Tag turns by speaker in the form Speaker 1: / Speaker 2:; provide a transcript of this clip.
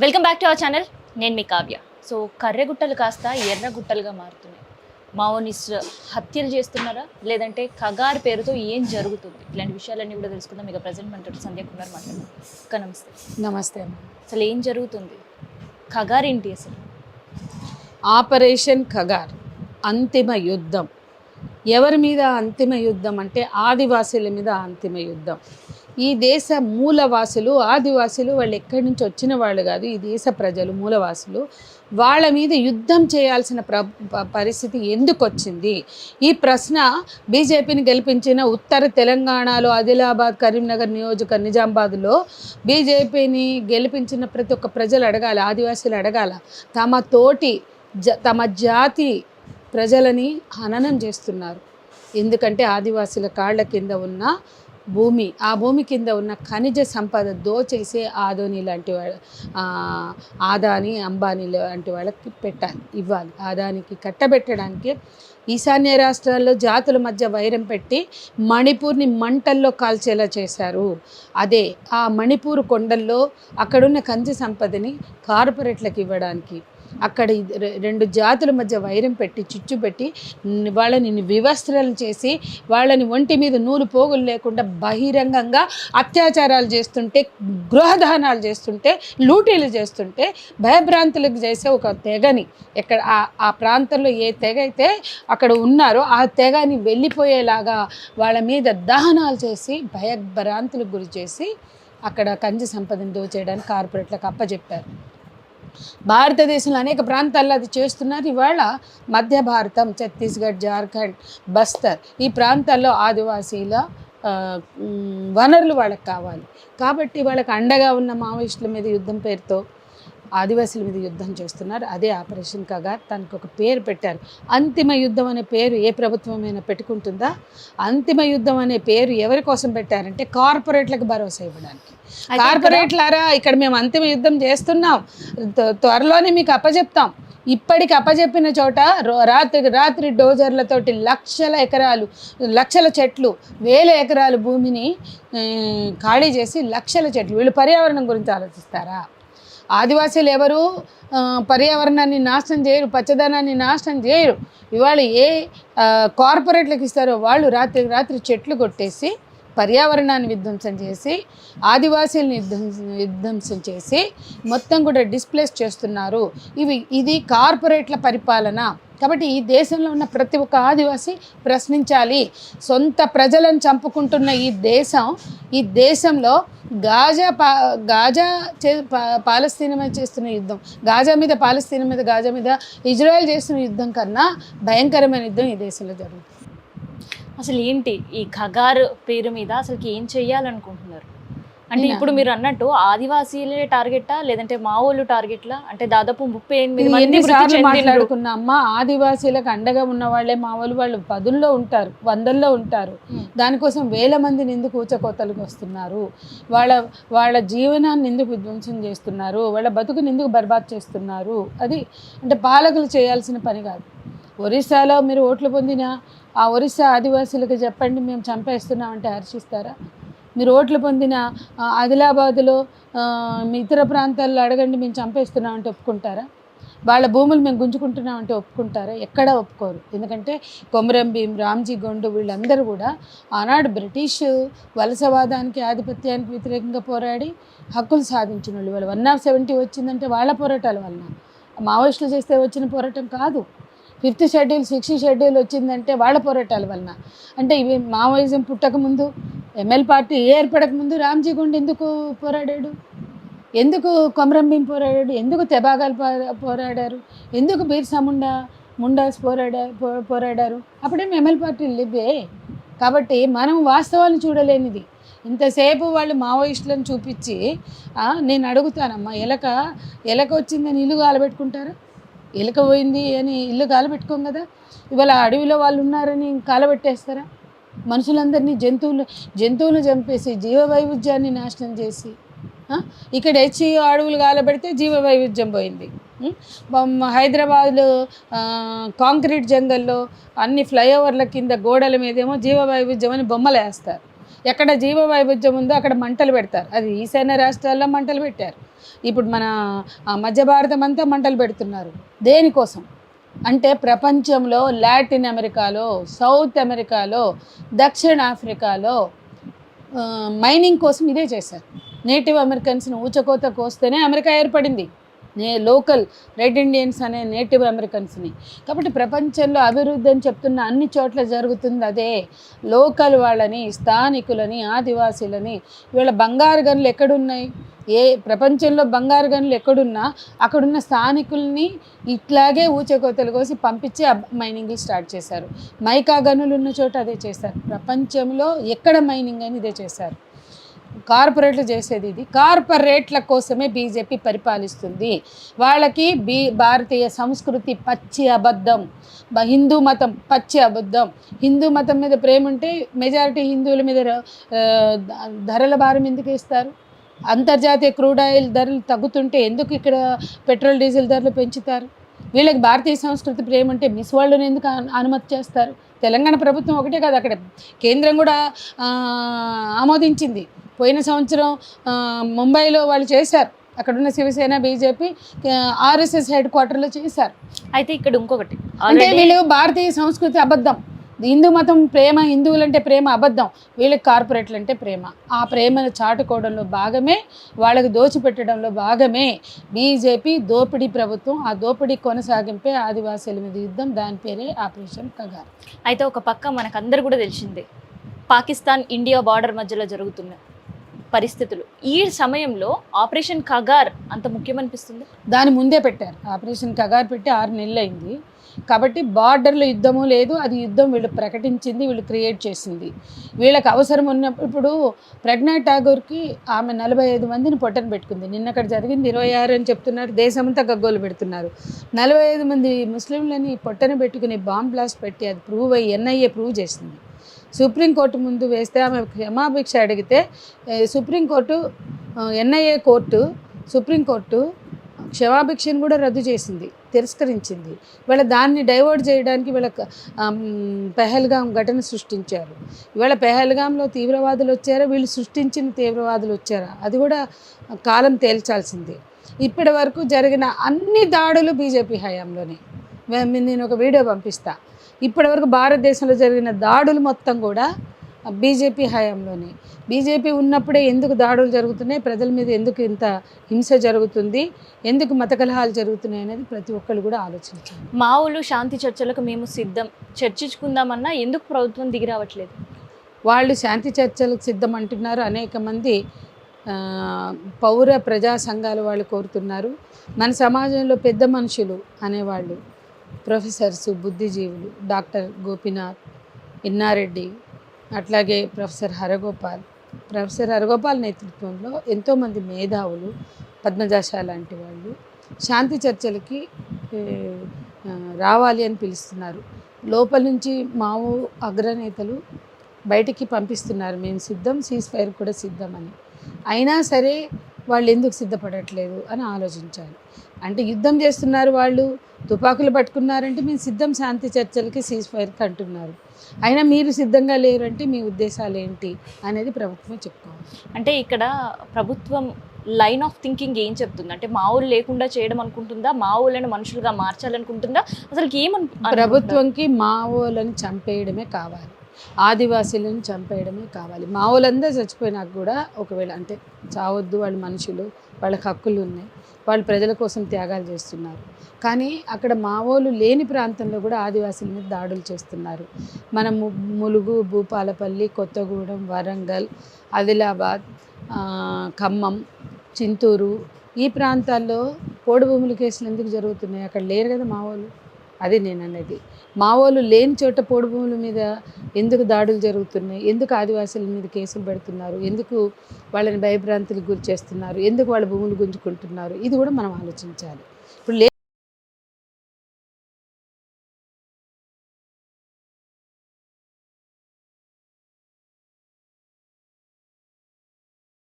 Speaker 1: Welcome back to our channel. నేను మీ Kavya. So కర్రెగుట్టలు కాస్త ఎర్రగుట్టలుగా మారుతున్నాయి. మావోనిస్ట్ హత్యలు చేస్తున్నారా, లేదంటే కగార్ పేరుతో ఏం జరుగుతుంది, ఇలాంటి విషయాలన్నీ కూడా తెలుసుకుందాం. ఇక ప్రజెంట్ మనతో సంధ్య కుమార్ మాట్లాడదాం. అక్క నమస్తే.
Speaker 2: నమస్తే అమ్మ.
Speaker 1: అసలు ఏం జరుగుతుంది, కగార్ ఏంటి అసలు?
Speaker 2: ఆపరేషన్ ఖగార్ అంతిమ యుద్ధం. ఎవరి మీద అంతిమ యుద్ధం అంటే ఆదివాసీల మీద అంతిమ యుద్ధం. ఈ దేశ మూలవాసులు ఆదివాసులు వాళ్ళు ఎక్కడి నుంచి వచ్చిన వాళ్ళు కాదు, ఈ దేశ ప్రజలు మూలవాసులు. వాళ్ళ మీద యుద్ధం చేయాల్సిన పరిస్థితి ఎందుకు వచ్చింది? ఈ ప్రశ్న బీజేపీని గెలిపించిన ఉత్తర తెలంగాణలో ఆదిలాబాద్, కరీంనగర్ నిజామాబాద్లో బీజేపీని గెలిపించిన ప్రతి ఒక్క ప్రజలు అడగాలి, ఆదివాసీలు అడగాల. తమ జాతి ప్రజలని హననం చేస్తున్నారు. ఎందుకంటే ఆదివాసుల కాళ్ళ కింద ఉన్న భూమి, ఆ భూమి కింద ఉన్న ఖనిజ సంపద దోచేసే ఆదాని అంబానీ లాంటి వాళ్ళకి ఇవ్వాలి. ఆదానికి కట్టబెట్టడానికి ఈశాన్య రాష్ట్రాల్లో జాతుల మధ్య వైరం పెట్టి మణిపూర్ని మంటల్లో కాల్చేలా చేశారు. అదే ఆ మణిపూర్ కొండల్లో అక్కడున్న ఖనిజ సంపదని కార్పొరేట్లకు ఇవ్వడానికి అక్కడ రెండు జాతుల మధ్య వైరం పెట్టి చిచ్చు పెట్టి వాళ్ళని వివస్త్రలు చేసి వాళ్ళని ఒంటి మీద నూలు పోగులు లేకుండా బహిరంగంగా అత్యాచారాలు చేస్తుంటే, గృహదానాలు చేస్తుంటే, లూటీలు చేస్తుంటే, భయభ్రాంతులకు చేసే ఒక తెగని ఎక్కడ ఆ ప్రాంతంలో ఏ తెగ అయితే అక్కడ ఉన్నారో ఆ తెగని వెళ్ళిపోయేలాగా వాళ్ళ మీద దహనాలు చేసి భయభ్రాంతులకు గురి చేసి అక్కడ ఖనిజ సంపదను దోచేయడానికి కార్పొరేట్లకు అప్పచెప్పారు. భారతదేశంలో అనేక ప్రాంతాల్లో అది చేస్తున్నారు. ఇవాళ మధ్య భారతం, ఛత్తీస్గఢ్, జార్ఖండ్, బస్తర్ ఈ ప్రాంతాల్లో ఆదివాసీల వనరులు వాళ్ళకి కావాలి. కాబట్టి వాళ్ళకి అండగా ఉన్న మావోయిస్టుల మీద యుద్ధం పేరుతో ఆదివాసీల మీద యుద్ధం చేస్తున్నారు. అదే ఆపరేషన్ ఖగార్. దానికి ఒక పేరు పెట్టారు. అంతిమ యుద్ధం అనే పేరు ఏ ప్రభుత్వమైనా పెట్టుకుంటుందా? అంతిమ యుద్ధం అనే పేరు ఎవరి కోసం పెట్టారంటే కార్పొరేట్లకు భరోసా ఇవ్వడానికి. కార్పొరేట్లారా, ఇక్కడ మేము అంతిమ యుద్ధం చేస్తున్నాం, త్వరలోనే మీకు అప్పచెప్తాం. ఇప్పటికి అప్పచెప్పిన చోట రాత్రి డోజర్లతోటి లక్షల చెట్లు, వేల ఎకరాలు భూమిని ఖాళీ చేసి లక్షల చెట్లు. వీళ్ళు పర్యావరణం గురించి ఆలోచిస్తారా? ఆదివాసీలు ఎవరు పర్యావరణాన్ని నాశనం చేయరు, పచ్చదనాన్ని నాశనం చేయరు. ఇవాళ ఏ కార్పొరేట్లకు ఇస్తారో వాళ్ళు రాత్రి చెట్లు కొట్టేసి పర్యావరణాన్ని విధ్వంసం చేసి ఆదివాసీలను విధ్వంసం చేసి మొత్తం కూడా డిస్ప్లేస్ చేస్తున్నారు. ఇది కార్పొరేట్ల పరిపాలన. కాబట్టి ఈ దేశంలో ఉన్న ప్రతి ఒక్క ఆదివాసీ ప్రశ్నించాలి. సొంత ప్రజలను చంపుకుంటున్న ఈ దేశంలో పాలస్తీనా మీద చేస్తున్న యుద్ధం, గాజా మీద ఇజ్రాయెల్ చేస్తున్న యుద్ధం కన్నా భయంకరమైన యుద్ధం ఈ దేశంలో జరుగుతుంది.
Speaker 1: అసలు ఏంటి ఈ ఖగార్ పేరు మీద అసలుకి ఏం చెయ్యాలనుకుంటున్నారు? అంటే ఇప్పుడు మీరు అన్నట్టు ఆదివాసీలే టార్గెటా, లేదంటే మావోళ్ళు టార్గెట్లా? అంటే దాదాపు 38 మంది
Speaker 2: మాట్లాడుకున్న అమ్మ, ఆదివాసీలకు అండగా ఉన్న వాళ్ళే మావోళ్ళు. వాళ్ళు 10ల్లో ఉంటారు, 100ల్లో ఉంటారు. దానికోసం వేల మందిని ఎందుకు ఊచకోతలకు వస్తున్నారు? వాళ్ళ జీవనాన్ని ఎందుకు విధ్వంసం చేస్తున్నారు? వాళ్ళ బతుకుని ఎందుకు బర్బాద్ చేస్తున్నారు? అది అంటే పాలకులు చేయాల్సిన పని కాదు. ఒరిస్సాలో మీరు ఓట్లు పొందినా ఆ ఒరిస్సా ఆదివాసీలకు చెప్పండి మేము చంపేస్తున్నామంటే హర్షిస్తారా? మీరు ఓట్లు పొందిన ఆదిలాబాద్లో ఇతర ప్రాంతాల్లో అడగండి మేము చంపేస్తున్నామంటే ఒప్పుకుంటారా? వాళ్ళ భూములు మేము గుంజుకుంటున్నామంటే ఒప్పుకుంటారా? ఎక్కడా ఒప్పుకోరు. ఎందుకంటే కొమరం భీం, రామ్జీ గొండు వీళ్ళందరూ కూడా ఆనాడు బ్రిటిష్ వలసవాదానికి, ఆధిపత్యానికి వ్యతిరేకంగా పోరాడి హక్కులు సాధించిన వాళ్ళు. వాళ్ళు 170 వచ్చిందంటే వాళ్ళ పోరాటాల వలన, మావోయిస్టులు చేస్తే వచ్చిన పోరాటం కాదు. 5th షెడ్యూల్, 6th షెడ్యూల్ వచ్చిందంటే వాళ్ళ పోరాటాల వలన. అంటే ఇవి మావోయిజం పుట్టకముందు, ఎంఎల్ పార్టీ ఏర్పడకముందు రామ్జీ గుండు ఎందుకు పోరాడాడు? ఎందుకు కొమరం భీం పోరాడాడు? ఎందుకు తెబాగాలు పోరాడారు? ఎందుకు బిర్సా ముండాస్ పోరాడారు? అప్పుడేమో ఎంఎల్ పార్టీ లేవే. కాబట్టి మనం వాస్తవాలను చూడలేనిది. ఇంతసేపు వాళ్ళు మావోయిస్టులను చూపించి నేను అడుగుతానమ్మా, ఎలక వచ్చిందని ఇల్లు కాలబెట్టుకుంటారా? ఎలుక పోయింది అని ఇల్లు కాలబెట్టుకోం కదా. ఇవాళ అడవిలో వాళ్ళు ఉన్నారని కాలబెట్టేస్తారా? మనుషులందరినీ జంతువులు చంపేసి జీవ వైవిధ్యాన్ని నాశనం చేసి ఇక్కడ అడవులు కాలబెడితే జీవ వైవిధ్యం పోయింది. హైదరాబాద్లో కాంక్రీట్ జంగల్లో అన్ని ఫ్లైఓవర్ల కింద గోడల మీదేమో జీవ వైవిధ్యం అని బొమ్మలు వేస్తారు. ఎక్కడ జీవ వైవిధ్యం ఉందో అక్కడ మంటలు పెడతారు. అది ఈశాన్య రాష్ట్రాల్లో మంటలు పెట్టారు. ఇప్పుడు మన మధ్య భారతం అంతా మంటలు పెడుతున్నారు. దేనికోసం అంటే ప్రపంచంలో లాటిన్ అమెరికాలో, సౌత్ అమెరికాలో, దక్షిణ ఆఫ్రికాలో మైనింగ్ కోసం ఇదే చేశారు. నేటివ్ అమెరికన్స్ని ఊచకోత కోస్తేనే అమెరికా ఏర్పడింది. లోకల్ రెడ్ ఇండియన్స్ అనే నేటివ్ అమెరికన్స్ని. కాబట్టి ప్రపంచంలో అభివృద్ధి అని చెప్తున్న అన్ని చోట్ల జరుగుతుంది అదే. లోకల్ వాళ్ళని, స్థానికులని, ఆదివాసీలని, ఇవాళ బంగారు గనులు ఎక్కడున్నాయి? ఏ ప్రపంచంలో బంగారు గనులు ఎక్కడున్నా అక్కడున్న స్థానికుల్ని ఇట్లాగే ఊచకోతలు కోసి పంపించి మైనింగ్లు స్టార్ట్ చేశారు. మైకా గనులు ఉన్న చోట అదే చేశారు. ప్రపంచంలో ఎక్కడ మైనింగ్ అని ఇదే చేశారు. కార్పొరేట్లు చేసేది ఇది. కార్పొరేట్ల కోసమే బీజేపీ పరిపాలిస్తుంది. వాళ్ళకి భారతీయ సంస్కృతి పచ్చి అబద్ధం, హిందూ మతం పచ్చి అబద్ధం. హిందూ మతం మీద ప్రేమ ఉంటే మెజారిటీ హిందువుల మీద ధరల భారం ఎందుకు ఇస్తారు? అంతర్జాతీయ క్రూడ్ ఆయిల్ ధరలు తగ్గుతుంటే ఎందుకు ఇక్కడ పెట్రోల్ డీజిల్ ధరలు పెంచుతారు? వీళ్ళకి భారతీయ సంస్కృతి ప్రేమ ఉంటే మిస్ వరల్డ్ని ఎందుకు అనుమతి చేస్తారు? తెలంగాణ ప్రభుత్వం ఒకటే కాదు, అక్కడ కేంద్రం కూడా ఆమోదించింది. పోయిన సంవత్సరం ముంబైలో వాళ్ళు చేశారు. అక్కడున్న శివసేన, బీజేపీ, ఆర్ఎస్ఎస్ హెడ్ క్వార్టర్లో చేశారు.
Speaker 1: అయితే ఇక్కడ ఇంకొకటి
Speaker 2: అంటే వీళ్ళు భారతీయ సంస్కృతి అబద్ధం, హిందూ మతం ప్రేమ, హిందువులంటే ప్రేమ అబద్ధం, వీళ్ళకి కార్పొరేట్లు అంటే ప్రేమ. ఆ ప్రేమను చాటుకోవడంలో భాగమే, వాళ్ళకి దోచిపెట్టడంలో భాగమే బీజేపీ దోపిడీ ప్రభుత్వం. ఆ దోపిడీ కొనసాగింపే ఆదివాసీల మీద యుద్ధం, దాని పేరే ఆపరేషన్ కగార్.
Speaker 1: అయితే ఒక పక్క మనకందరూ కూడా తెలిసిందే, పాకిస్తాన్ ఇండియా బార్డర్ మధ్యలో జరుగుతున్న పరిస్థితులు. ఈ సమయంలో ఆపరేషన్ కగార్ అంత ముఖ్యమనిపిస్తుంది?
Speaker 2: దాని ముందే పెట్టారు. ఆపరేషన్ కగార్ పెట్టి 6 నెలలు అయింది. కాబట్టి బార్డర్లో యుద్ధము లేదు, అది యుద్ధం వీళ్ళు ప్రకటించింది, వీళ్ళు క్రియేట్ చేసింది. వీళ్ళకి అవసరం ఉన్నప్పుడు, ఇప్పుడు ప్రజ్ఞా ఠాగూర్కి ఆమె 45 మందిని పొట్టన పెట్టుకుంది. నిన్న అక్కడ జరిగింది 26 అని చెప్తున్నారు, దేశమంతా గగ్గోలు పెడుతున్నారు. 45 మంది ముస్లింలని పొట్టన పెట్టుకుని బాంబ్ బ్లాస్ట్ పెట్టి అది ప్రూవ్ అయ్యి ఎన్ఐఏ ప్రూవ్ చేసింది. సుప్రీంకోర్టు ముందు వేస్తే ఆమె క్షమాభిక్ష అడిగితే సుప్రీంకోర్టు, ఎన్ఐఏ కోర్టు, సుప్రీంకోర్టు క్షమాభిక్షను కూడా రద్దు చేసింది, తిరస్కరించింది. ఇవాళ దాన్ని డైవర్ట్ చేయడానికి వీళ్ళ పెహల్గాం ఘటన సృష్టించారు. ఇవాళ పెహల్గాంలో తీవ్రవాదులు వచ్చారా, వీళ్ళు సృష్టించిన తీవ్రవాదులు వచ్చారా, అది కూడా కాలం తేల్చాల్సిందే. ఇప్పటి వరకు జరిగిన అన్ని దాడులు బీజేపీ హయాంలోనే. నేను ఒక వీడియో పంపిస్తా. ఇప్పటివరకు భారతదేశంలో జరిగిన దాడులు మొత్తం కూడా బీజేపీ హయాంలోనే. బీజేపీ ఉన్నప్పుడే ఎందుకు దాడులు జరుగుతున్నాయి, ప్రజల మీద ఎందుకు ఇంత హింస జరుగుతుంది, ఎందుకు మత కలహాలు జరుగుతున్నాయి అనేది ప్రతి ఒక్కరు కూడా ఆలోచించాలి.
Speaker 1: మావులు శాంతి చర్చలకు మేము సిద్ధం, చర్చించుకుందామన్నా ఎందుకు ప్రభుత్వం దిగి రావట్లేదు?
Speaker 2: వాళ్ళు శాంతి చర్చలకు సిద్ధం అంటున్నారు. అనేక మంది పౌర ప్రజా సంఘాల వాళ్ళు కోరుతున్నారు. మన సమాజంలో పెద్ద మనుషులు అనేవాళ్ళు, ప్రొఫెసర్స్, బుద్ధిజీవులు, డాక్టర్ గోపీనాథ్, ఇన్నారెడ్డి, అట్లాగే ప్రొఫెసర్ హరగోపాల్ నేతృత్వంలో ఎంతోమంది మేధావులు, పద్మజాషా లాంటి వాళ్ళు శాంతి చర్చలకి రావాలి అని పిలుస్తున్నారు. లోపల నుంచి మావో అగ్రనేతలు బయటికి పంపిస్తున్నారు, మేము సిద్ధం, సీజ్ ఫైర్ కూడా సిద్ధమని. అయినా సరే వాళ్ళు ఎందుకు సిద్ధపడట్లేదు అని ఆలోచించాలి. అంటే యుద్ధం చేస్తున్నారు వాళ్ళు, తుపాకులు పట్టుకున్నారంటే మేము సిద్ధం శాంతి చర్చలకి, సీజ్ ఫైర్కి అంటున్నారు. అయినా మీరు సిద్ధంగా లేరంటే మీ ఉద్దేశాలు ఏంటి అనేది ప్రభుత్వం చెప్పుకోవాలి.
Speaker 1: అంటే ఇక్కడ ప్రభుత్వం లైన్ ఆఫ్ థింకింగ్ ఏం చెప్తుంది? అంటే మావులు లేకుండా చేయడం అనుకుంటుందా, మావులను మనుషులుగా మార్చాలనుకుంటుందా, అసలు
Speaker 2: ప్రభుత్వంకి మావోలను చంపేయడమే కావాలి, ఆదివాసీలను చంపేయడమే కావాలి. మావోలందరూ చచ్చిపోయినాక కూడా ఒకవేళ అంటే చావద్దు, వాళ్ళు మనుషులు, వాళ్ళకి హక్కులు ఉన్నాయి, వాళ్ళు ప్రజల కోసం త్యాగాలు చేస్తున్నారు. కానీ అక్కడ మావోలు లేని ప్రాంతంలో కూడా ఆదివాసీల మీద దాడులు చేస్తున్నారు. మనం ములుగు, భూపాలపల్లి, కొత్తగూడెం, వరంగల్, ఆదిలాబాద్, ఖమ్మం, చింతూరు ఈ ప్రాంతాల్లో పోడు భూముల కేసులు ఎందుకు జరుగుతున్నాయి? అక్కడ లేరు కదా మావోలు. అది నేను అనేది. మావోలు లేని చోట పోడు భూముల మీద ఎందుకు దాడులు జరుగుతున్నాయి, ఎందుకు ఆదివాసీల మీద కేసులు పెడుతున్నారు, ఎందుకు వాళ్ళని భయభ్రాంతులకు గురి చేస్తున్నారు, ఎందుకు వాళ్ళ భూములు గుంజుకుంటున్నారు, ఇది కూడా మనం ఆలోచించాలి. ఇప్పుడు